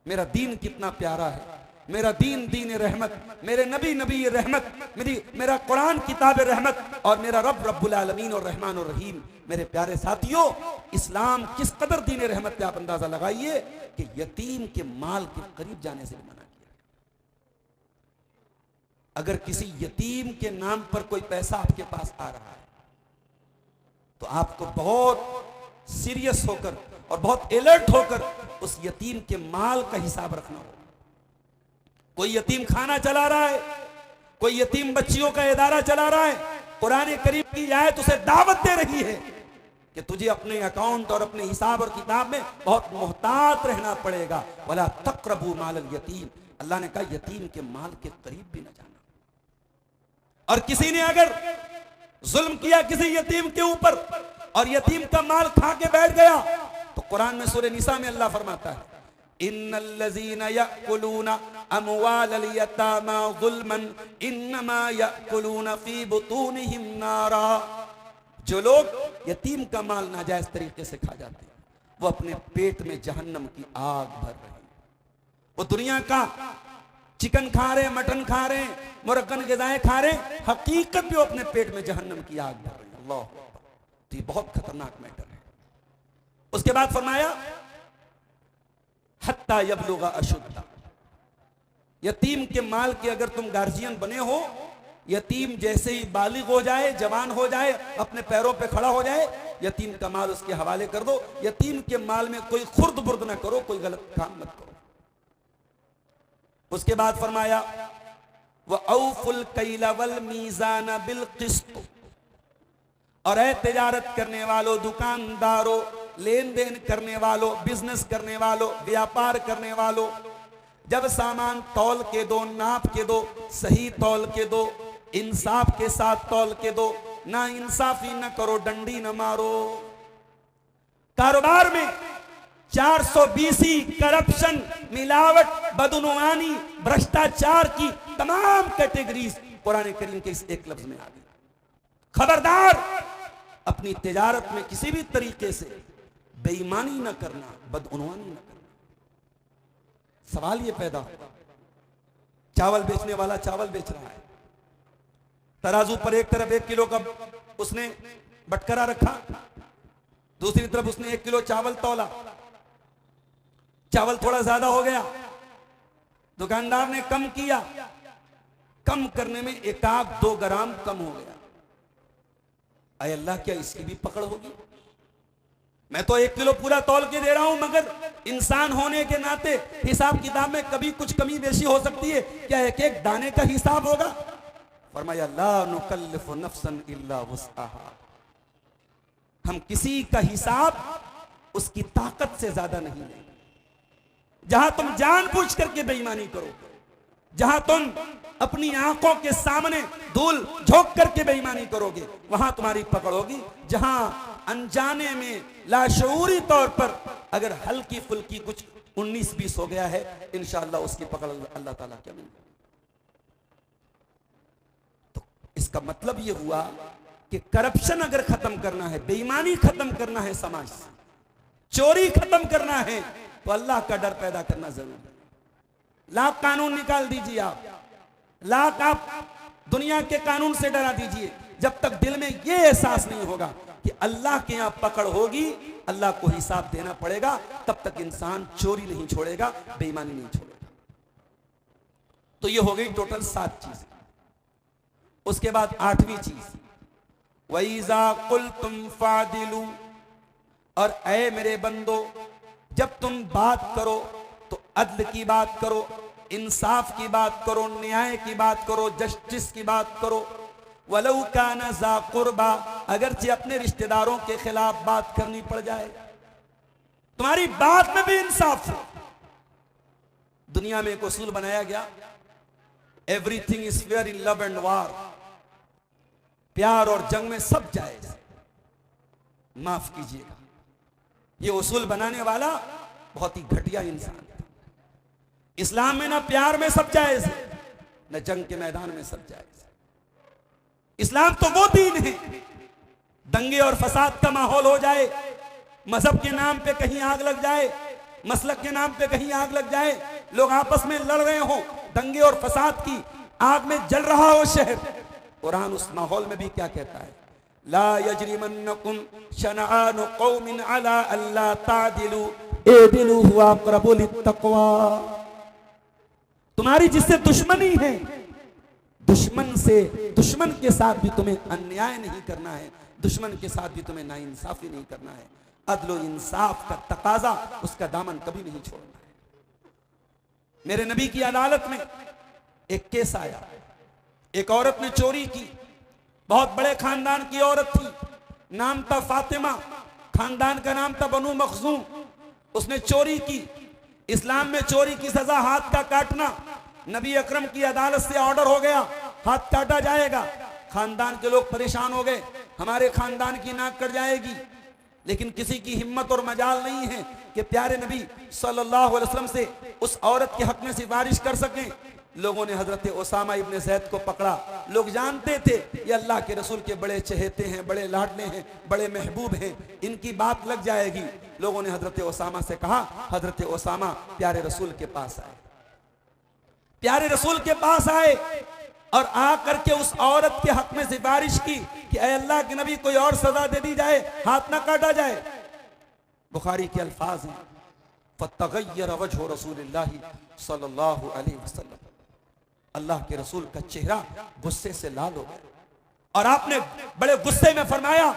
मेरा दीन कितना प्यारा है, मेरा दीन दीन रहमत, मेरे नबी नबी रहमत, मेरा कुरान किताब रहमत, और मेरा रब रब्बुल आलमीन और रहमान और रहीम। मेरे प्यारे साथियों, इस्लाम किस कदर दीन रहमत पे आप अंदाजा लगाइए कि यतीम के माल के करीब जाने से भी मना किया। अगर किसी यतीम के नाम पर कोई पैसा आपके पास आ रहा है तो आपको बहुत सीरियस होकर और बहुत अलर्ट होकर उस यतीम के माल का हिसाब रखना होगा। कोई यतीम खाना चला रहा है, कोई यतीम बच्चियों का इदारा चला रहा है, कुरान करीम की आयत उसे दावत दे रही है कि तुझे अपने अकाउंट और अपने हिसाब और किताब में बहुत मोहतात रहना पड़ेगा। वला तक़रबू मालल यतीम, अल्लाह ने कहा यतीम के माल के करीब भी न जाना। और किसी ने अगर जुल्म किया किसी यतीम के ऊपर और यतीम का माल खा के बैठ गया तो कुरान में सूरह निसा में अल्लाह फरमाता है इन्नल्लज़ीना यअकुलूना अमवालल यतामा ज़ुल्मन इन्नमा यअकुलूना फी बुतूनिहिम नारा। जो लोग यतीम का माल नाजायज तरीके से खा जाते हैं वो अपने पेट में जहन्नम की आग भर रहे हैं। वो दुनिया का चिकन खा रहे, मटन खा रहे, मुरक्कन ग़िज़ाएं खा रहे, हकीकत में वो अपने पेट में जहन्नम की आग भर रहे हैं। अल्लाह, तो ये बहुत खतरनाक मैटर है। उसके बाद फरमाया हत्ता यबलुगा अशुद्धा, यतीम के माल के अगर तुम गार्जियन बने हो, यतीम जैसे ही बालिग हो जाए, जवान हो जाए, अपने पैरों पे खड़ा हो जाए, यतीम का माल उसके हवाले कर दो। यतीम के माल में कोई खुर्द बुर्द ना करो, कोई गलत काम मत करो। उसके बाद फरमाया व औफुल कैला वल मीज़ान बिल क़िस्त, और ऐ तिजारत करने वालों, दुकानदारों, लेन देन करने वालों, बिजनेस करने वालों, व्यापार करने वालों, जब सामान तौल के दो, नाप के दो, सही तौल के दो, इंसाफ के साथ तौल के दो, ना इंसाफी न करो, डंडी न मारो। कारोबार में 420 करप्शन, मिलावट, बदनुमानी, भ्रष्टाचार की तमाम कैटेगरीज कुरान करीम के इस एक लफ्ज में आ गई। खबरदार अपनी तिजारत में किसी भी तरीके से बेईमानी न करना, बदनुमानी न करना। सवाल ये पैदा होगा, चावल बेचने वाला चावल बेच रहा है, तराजू पर एक तरफ 1 किलो का उसने बटकरा रखा, दूसरी तरफ उसने 1 किलो चावल तौला, चावल थोड़ा ज्यादा हो गया, दुकानदार ने कम किया, कम करने में 1-2 ग्राम कम हो गया। अरे अल्लाह, क्या इसकी भी पकड़ होगी? मैं तो 1 किलो पूरा तौल के दे रहा हूं, मगर इंसान होने के नाते हिसाब किताब में कभी कुछ कमी बेशी हो सकती है, क्या एक एक दाने का हिसाब होगा? फरमाया ला नुकल्लिफु नफ्सन इल्ला वुस्अहा, हम किसी का हिसाब उसकी ताकत से ज्यादा नहीं लेंगे। जहां तुम जानबूझ करके बेईमानी करो, जहां तुम अपनी आंखों के सामने धूल झोंक करके बेईमानी करोगे, वहां तुम्हारी पकड़ होगी। जहां अनजाने में लाशऊरी तौर पर अगर हल्की फुल्की कुछ 19-20 हो गया है, इंशाअल्लाह उसकी पकड़ अल्लाह ताला क्या मिलेगी। तो इसका मतलब यह हुआ कि करप्शन अगर खत्म करना है, बेईमानी खत्म करना है समाज से, चोरी खत्म करना है तो अल्लाह का डर पैदा करना जरूरी है। लाख कानून निकाल दीजिए आप, लाख आप दुनिया के कानून से डरा दीजिए, जब तक दिल में यह एहसास नहीं होगा कि अल्लाह के यहां पकड़ होगी, अल्लाह को हिसाब देना पड़ेगा, तब तक इंसान चोरी नहीं छोड़ेगा, बेईमानी नहीं छोड़ेगा। तो ये हो गई टोटल 7 चीजें। उसके बाद 8वीं चीज, वईजा कुल्तुम फादिलू, और ऐ मेरे बंदो जब तुम बात करो तो अदल की बात करो, इंसाफ की बात करो, न्याय की बात करो, जस्टिस की बात करो। वलौ काना ज़ा कुर्बा, अगरचे अपने रिश्तेदारों के खिलाफ बात करनी पड़ जाए, तुम्हारी बात में भी इंसाफ हो। दुनिया में एक उसूल बनाया गया, everything is fair in love and वार, प्यार और जंग में सब जायज। माफ कीजिएगा, ये उसूल बनाने वाला बहुत ही घटिया इंसान है। इस्लाम में ना प्यार में सब जायज है, न जंग के मैदान में सब जायज है। इस्लाम तो वो दीन है, दंगे और फसाद का माहौल हो जाए, मजहब के नाम पे कहीं आग लग जाए, मसलक के नाम पे कहीं आग लग जाए, लोग आपस में लड़ रहे हो, दंगे और फसाद की आग में जल रहा हो शहर, कुरान उस माहौल में भी क्या कहता है, ला यजरिमन्नकुम शनआनु कौमिन अला अल्ला तादिलू इदिलू हुवा अक़रबु लित्तक़वा। तुम्हारी जिससे दुश्मनी है, दुश्मन के साथ भी तुम्हें अन्याय नहीं करना है, दुश्मन के साथ भी तुम्हें नाइंसाफी नहीं करना है। अदल इंसाफ का तकाजा, उसका दामन कभी नहीं छोड़ना है। मेरे नबी की अदालत में एक केस आया, एक औरत ने चोरी की, बहुत बड़े खानदान की औरत थी, नाम था फातिमा, खानदान का नाम था बनु मखजूम। उसने चोरी की। इस्लाम में चोरी की सजा हाथ का काटना, नबी अकरम की अदालत से ऑर्डर हो गया, हाथ काटा जाएगा। खानदान के लोग परेशान हो गए, हमारे खानदान की नाक कट जाएगी, लेकिन किसी की हिम्मत और मजाल नहीं है कि प्यारे नबी सल्लल्लाहु अलैहि वसल्लम से उस औरत के हक में सिफारिश कर सकें। लोगों ने हजरत उसामा इब्ने ज़ैद को पकड़ा। लोग जानते थे ये अल्लाह के रसूल के बड़े चहेते हैं, बड़े लाडले हैं, बड़े महबूब हैं, इनकी बात लग जाएगी। लोगों ने हजरत उसामा से कहा, हजरत उसामा प्यारे रसूल के पास आए। प्यारे रसूल के पास आए और आकर के उस औरत के हक में सिफारिश की कि ऐ अल्लाह के नबी कोई और सजा दे दी जाए, हाथ ना काटा जाए। बुखारी के अल्फाज हैं, फतगय्यर वजहु रसूलिल्लाहि सल्लल्लाहु अलैहि वसल्लम, अल्लाह के रसूल का चेहरा गुस्से से लाल हो गया और आपने बड़े गुस्से में फरमाया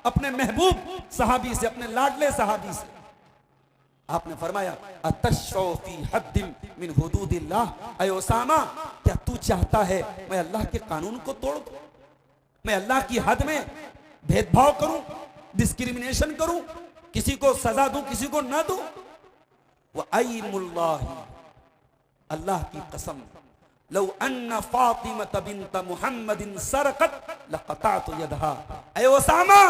अपने महबूब सहाबी से, अपने लाडले सहाबी से, आपने फरमाया अतशौ फी हद्दिन मिन हुदूदिल्लाह, ऐ उसामा क्या तू चाहता है मैं अल्लाह के कानून को तोड़ दूं, मैं अल्लाह की हद में भेदभाव करूं, डिस्क्रिमिनेशन करूं, किसी को सजा दूं किसी को ना दूं। व अय्मुल्लाह, अल्लाह की कसम, लौ अन्ना फातिमत बिन्त मुहम्मदिन सरकत लक़तअतु यदहा, ऐ उसामा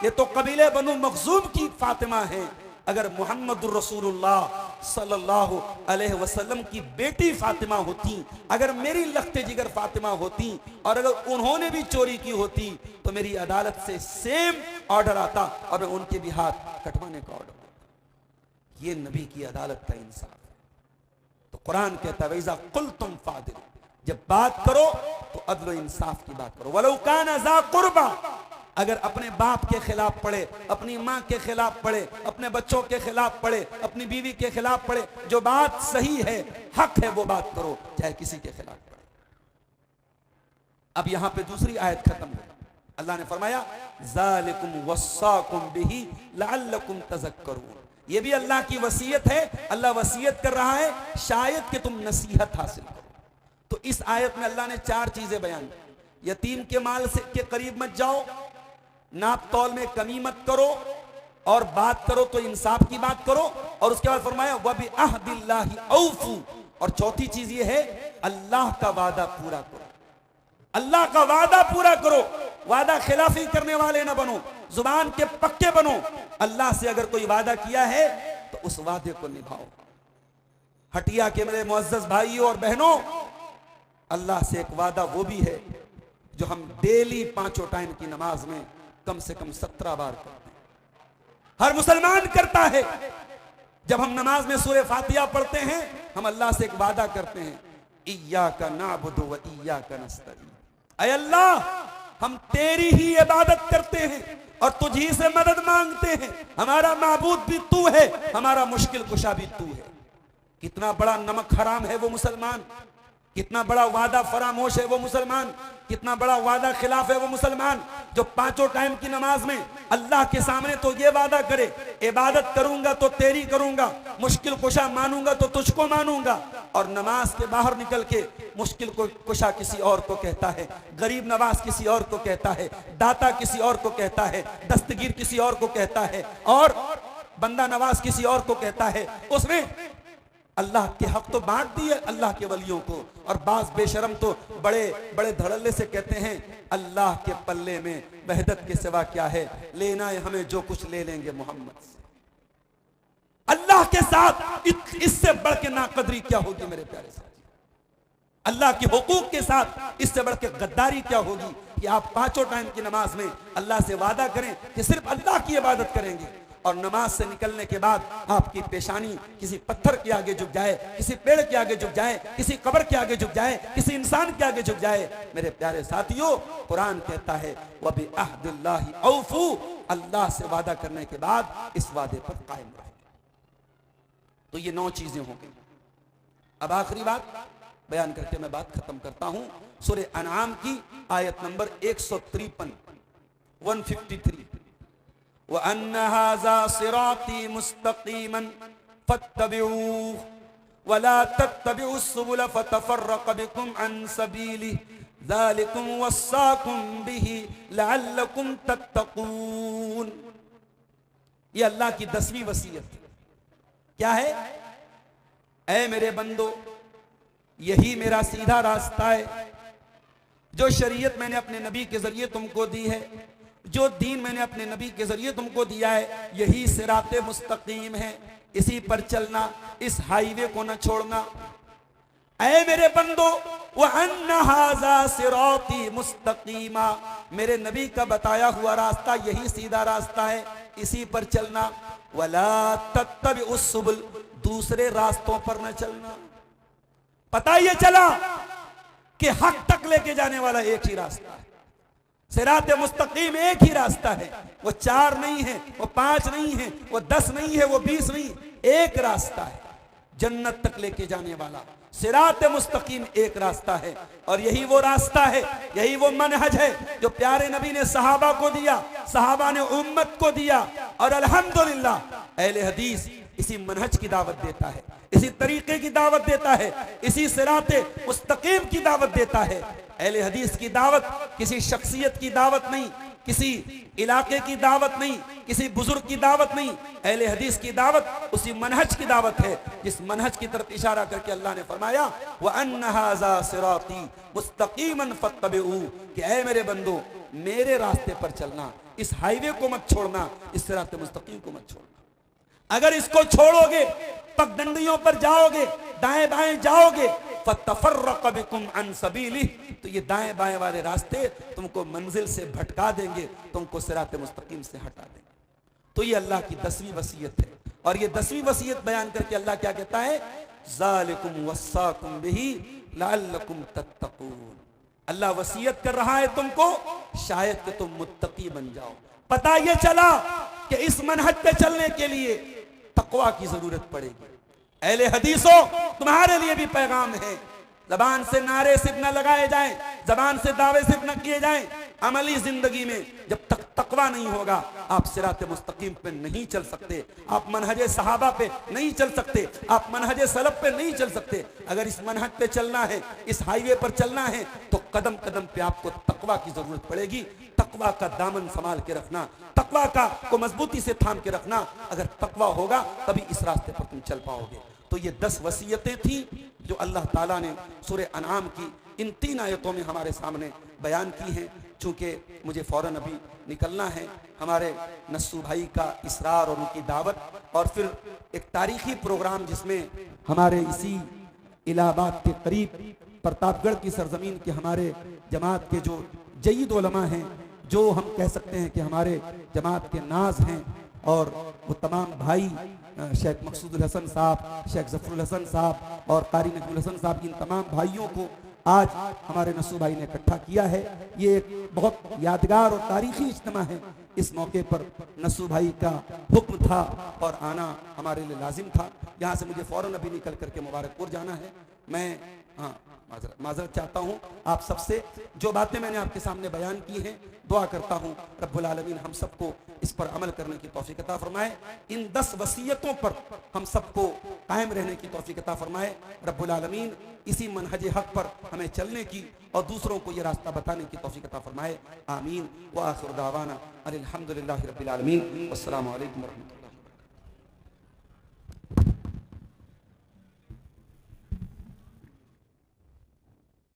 ये तो कबीले बनु मखजूम की फातिमा है, अगर मुहम्मदुर रसूलुल्लाह सल्लल्लाहु अलैहि वसल्लम की बेटी फातिमा होती, अगर मेरी लख्ते जिगर फातिमा होती और अगर उन्होंने भी चोरी की होती तो मेरी अदालत से सेम ऑर्डर आता और मैं उनके भी हाथ कटवाने का ऑर्डर देता। ये नबी की अदालत का इंसाफ है। तो कुरान कहता है वैज़ा कुल्तुम फादिल, जब बात करो तो अदल इंसाफ की बात करो। वलौ काना ज़ा कुर्बा, अगर अपने बाप के खिलाफ पड़े, अपनी माँ के खिलाफ पड़े, अपने बच्चों के खिलाफ पड़े, अपनी बीवी के खिलाफ पड़े, जो बात सही है, हक है, वो बात करो, चाहे किसी के खिलाफ पड़े। अब यहां पे दूसरी आयत खत्म हो, अल्लाह ने फरमाया ज़ालिकुम वस्साकुम बिही लअल्लकुम तज़क्करून, ये भी अल्लाह की वसीयत है। अल्लाह वसीयत कर रहा है शायद कि तुम नसीहत हासिल करो। तो इस आयत में अल्लाह ने 4 चीजें बयान की। यतीम के माल से के करीब मत जाओ, नाप तौल में कमी मत करो, और बात करो तो इंसाफ की बात करो, और उसके बाद फरमाया वबि अहदिल्लाहि औफू, और चौथी चीज ये है अल्लाह का वादा पूरा करो। अल्लाह का वादा पूरा करो, वादा खिलाफी करने वाले ना बनो, जुबान के पक्के बनो। अल्लाह से अगर कोई वादा किया है तो उस वादे को निभाओ। हटिया के मेरे मुअज़्ज़ज़ भाइयों और बहनों, अल्लाह से एक वादा वो भी है जो हम डेली 5 टाइम की नमाज में कम से कम 17 बार करते हैं। हर मुसलमान करता है। जब हम नमाज में सूरह फातिहा पढ़ते हैं, हम अल्लाह से एक वादा करते हैं, इय्याका नअबुदु व इय्याका नस्तईन। ऐ अल्लाह, हम तेरी ही इबादत करते हैं और तुझी से मदद मांगते हैं। हमारा माबूद भी तू है, हमारा मुश्किल कुशा भी तू है। कितना बड़ा नमक हराम है वो मुसलमान, कितना बड़ा वादा फरामोश है वो मुसलमान, कितना बड़ा वादा खिलाफ है वो मुसलमान, जो पांचों टाइम की नमाज में अल्लाह के सामने तो ये वादा करे, इबादत करूंगा तो तेरी करूंगा, मुश्किल कुशा मानूंगा तो तुझको मानूंगा, और नमाज के बाहर निकल के मुश्किल कुशा किसी और को कहता है, गरीब नवाज किसी और को कहता है, दाता किसी और को कहता है, दस्तगीर किसी और को कहता है, और बंदा नवाज किसी और को कहता है। उसने अल्लाह के हक तो बांट दिए अल्लाह के वलियों को, और बास बेशरम तो बड़े बड़े धड़ल्ले से कहते हैं, अल्लाह के पल्ले में वहदत के सिवा क्या है, लेना है हमें जो कुछ ले लेंगे मोहम्मद से। अल्लाह के साथ इससे बढ़ के नाकदरी क्या होगी मेरे प्यारे साथी? अल्लाह के हुकूक के साथ इससे बढ़ के गद्दारी क्या होगी कि आप पांचों टाइम की नमाज में अल्लाह से वादा करें कि सिर्फ अल्लाह की इबादत करेंगे, और नमाज से निकलने के बाद आपकी पेशानी किसी पत्थर के आगे झुक जाए, किसी पेड़ के आगे झुक जाए, किसी कब्र के आगे झुक जाए, किसी इंसान के आगे झुक जाए। मेरे प्यारे साथियों, कुरान कहता है वबि अहदिल्लाहि औफू, अल्लाह से वादा करने के बाद इस वादे पर कायम रहे। तो ये 9 चीजें हो गई। अब आखिरी बात बयान करके मैं बात खत्म करता हूं। सूरह अनआम की आयत नंबर 153 153, व अन्ना हाज़ा सिराती मुस्तक़ीमन फत्तबिऊह वला तत्तबिउस्सुबुल फतफर्रक़ बिकुम अन सबीलिह ज़ालिकुम वस्साकुम बिही लअल्लकुम तत्तक़ून। ये अल्लाह की 10वीं वसीयत क्या है? ऐ मेरे बंदो, यही मेरा सीधा रास्ता है, जो शरीयत मैंने अपने नबी के जरिए तुमको दी है, जो दीन मैंने अपने नबी के जरिए तुमको दिया है, यही सिराते मुस्तकीम है, इसी पर चलना, इस हाईवे को न छोड़ना। ऐ मेरे बंदो, व अन्ना हाज़ा सिराती मुस्तकीमा, मेरे नबी का बताया हुआ रास्ता यही सीधा रास्ता है, इसी पर चलना। वला तत्तबिउस्सुबुल, दूसरे रास्तों पर न चलना। पता ये चला कि हक तक लेके जाने वाला एक ही रास्ता है, सिराते मुस्तकीम एक ही रास्ता है। वो 4 नहीं है, वो 5 नहीं है, वो 10 नहीं है, वो 20 नहीं, एक रास्ता है जन्नत तक लेके जाने वाला। सिराते मुस्तकीम एक रास्ता है, और यही वो रास्ता है, यही वो मनहज है जो प्यारे नबी ने सहाबा को दिया, सहाबा ने उम्मत को दिया, और अल्हम्दुलिल्लाह अहले हदीस इसी मनहज की दावत देता है, इसी तरीके की दावत देता है, इसी सिराते मुस्तकीम की दावत देता है। अहले हदीस की दावत किसी शख्सियत की दावत नहीं, किसी इलाके की दावत नहीं, किसी बुजुर्ग की दावत नहीं। अहले हदीस की दावत उसी मनहज की दावत है जिस मनहज की तरफ इशारा करके अल्लाह ने फरमाया व अन्ना हाज़ा सिराती मुस्तकीमन फत्तबिऊ, कि ऐ मेरे बंदो, मेरे रास्ते पर चलना, इस हाईवे को मत छोड़ना, इस सिराते मुस्तकीम को मत छोड़ना। अगर इसको छोड़ोगे, पगडंडियों पर जाओगे, दाएं बाएं जाओगे, फतफर्रक़ बिकुम अन सबीलिह, तो ये दाएं बाएं वाले रास्ते तुमको मंजिल से भटका देंगे, तुमको सिराते मुस्तकीम से हटा देंगे। तो ये अल्लाह की 10वीं वसीयत है, और ये 10वीं वसीयत बयान करके अल्लाह क्या कहता है? ज़ालिकुम वस्साकुम बिही लअल्लकुम तत्तक़ून। अल्लाह वसीयत कर रहा है तुमको, शायद कि तुम मुत्तकी बन जाओ। पता ये चला कि इस मनहज पे चलने के लिए तकवा की जरूरत पड़ेगी। अहले हदीसों, तुम्हारे लिए भी पैगाम है, जबान से नारे सिर्फ न लगाए जाएं, जबान से दावे सिर्फ न किए जाएं, अमली जिंदगी में जब तक तकवा नहीं होगा, आप सिराते मुस्तकीम पे नहीं चल सकते, आप मनहजे सहाबा पे नहीं चल सकते, आप मनहजे सलफ पे नहीं चल सकते। अगर इस मनहज पे चलना है, इस हाईवे पर चलना है, तो कदम कदम पे आपको तकवा की जरूरत पड़ेगी। तकवा का दामन संभाल के रखना, तकवा को मजबूती से थाम के रखना। अगर तकवा होगा तभी इस रास्ते पर तुम चल पाओगे। तो ये 10 वसीयतें थी जो अल्लाह ताला ने सूरह अनआम की इन 3 आयतों में हमारे सामने बयान की हैं। चूंकि मुझे फौरन अभी निकलना है, हमारे नस्सू भाई का इसरार और उनकी दावत, और फिर एक तारीखी प्रोग्राम जिसमें हमारे इसी इलाहाबाद के करीब प्रतापगढ़ की सरजमीन के हमारे जमात के जो जयीद उलमा हैं, जो हम कह सकते हैं कि हमारे जमात के नाज हैं, और वो तमाम भाई शेख मकसूदुल हसन साहब, शेख जफरुल हसन साहब और कारी नकमुल हसन साहब, इन तमाम भाइयों को आज हमारे नसू भाई ने इकट्ठा किया है। ये एक बहुत यादगार और तारीखी इज्तिमा है। इस मौके पर नसू भाई का हुक्म था और आना हमारे लिए लाजिम था। यहाँ से मुझे फौरन अभी निकल करके मुबारकपुर जाना है। मैं माजरत चाहता हूँ आप सबसे। जो बातें मैंने आपके सामने बयान की हैं, दुआ करता हूँ रब्बुल आलमीन हम सबको इस पर अमल करने की तौफीक अता फरमाए। इन 10 वसीयतों पर हम सबको कायम रहने की तौफीक अता फरमाए रब्बुल आलमीन। इसी मनहज हक पर हमें चलने की और दूसरों को ये रास्ता बताने की तौफीक अता फरमाए। आमीन व आखिर दावाना अनिल हम्दुलिल्लाहि रब्बिल आलमीन। अस्सलामु अलैकुम व रहमतुल्लाह।